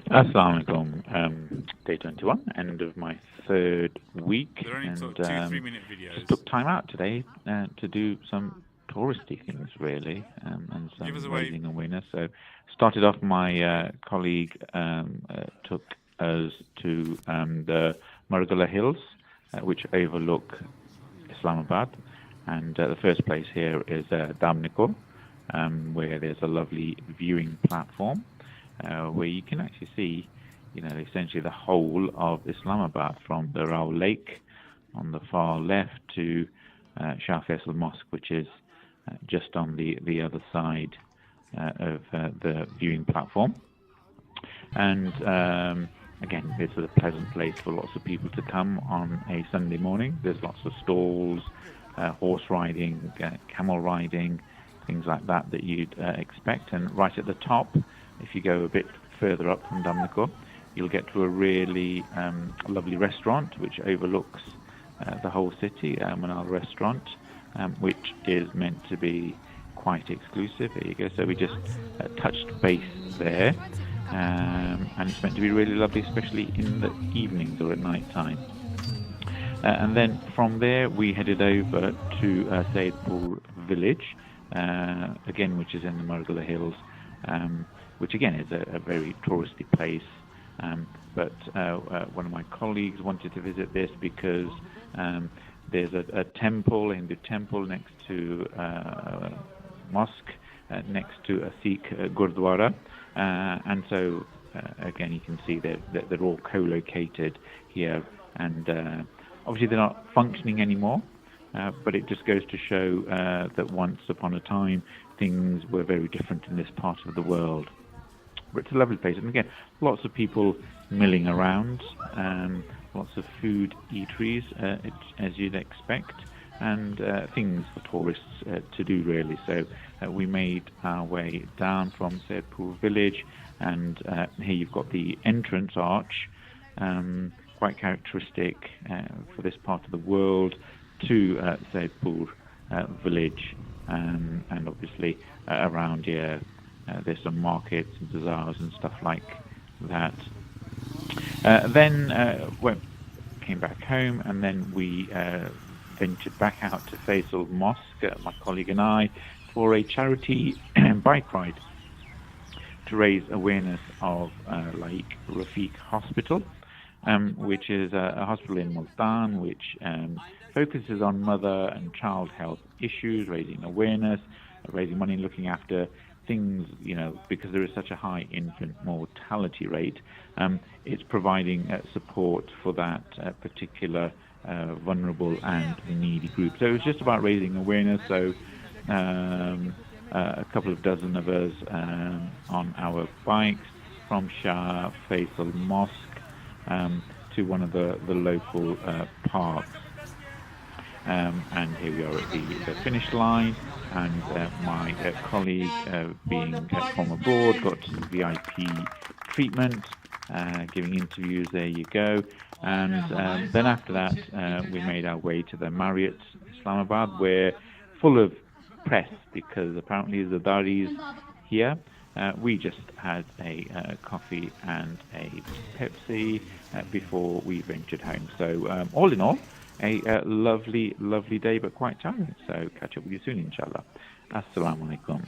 Assalamu alaikum. Day 21, end of my third week, They're only and sort of 2-3 minute videos. just took time out today to do some touristy things, really, and Give us some a wave. raising awareness. So, started off, my colleague took us to the Margalla Hills, which overlook Islamabad, and the first place here is Daman-e-Koh, where there's a lovely viewing platform where you can actually see, essentially the whole of Islamabad from the Rao Lake on the far left to Shah Faisal Mosque, which is just on the other side of the viewing platform. And again, this is a pleasant place for lots of people to come on a Sunday morning. There's lots of stalls, horse riding, camel riding, things like that you'd expect. And right at the top, if you go a bit further up from Daman-e-Koh, you'll get to a really lovely restaurant which overlooks the whole city, Monal restaurant, which is meant to be quite exclusive. There you go. So we just touched base there, and it's meant to be really lovely, especially in the evenings or at night time. And then from there we headed over to Saidpur village, again, which is in the Margalla Hills, which again is a very touristy place. But one of my colleagues wanted to visit this because there's a temple, a Hindu temple next to a mosque, next to a Sikh Gurdwara, and so again you can see that they're all co-located here, and obviously they're not functioning anymore, but it just goes to show that once upon a time things were very different in this part of the world. But it's a lovely place, and again, lots of people milling around, lots of food eateries, as you'd expect, and things for tourists to do, really. So we made our way down from Saidpur village, and here you've got the entrance arch, quite characteristic for this part of the world, to Saidpur village, and obviously around here there's some markets and bazaars and stuff like that. Then came back home, and then we ventured back out to Faisal Mosque, my colleague and I, for a charity bike ride to raise awareness of Laeeque Rafiq Hospital, which is a hospital in Multan, which focuses on mother and child health issues, raising awareness, raising money, looking after things, because there is such a high infant mortality rate. It's providing support for that particular vulnerable and needy group. So it's just about raising awareness. So a couple of dozen of us on our bikes from Shah Faisal Mosque to one of the local parks. And here we are at the finish line, and my colleague, being from abroad, got VIP treatment, giving interviews. There you go. And then after that, we made our way to the Marriott Islamabad, where full of press, because apparently the Diaries here. We just had a coffee and a Pepsi before we ventured home. So all in all, a lovely day, but quite tiring. So catch up with you soon, inshallah. Assalamu alaikum.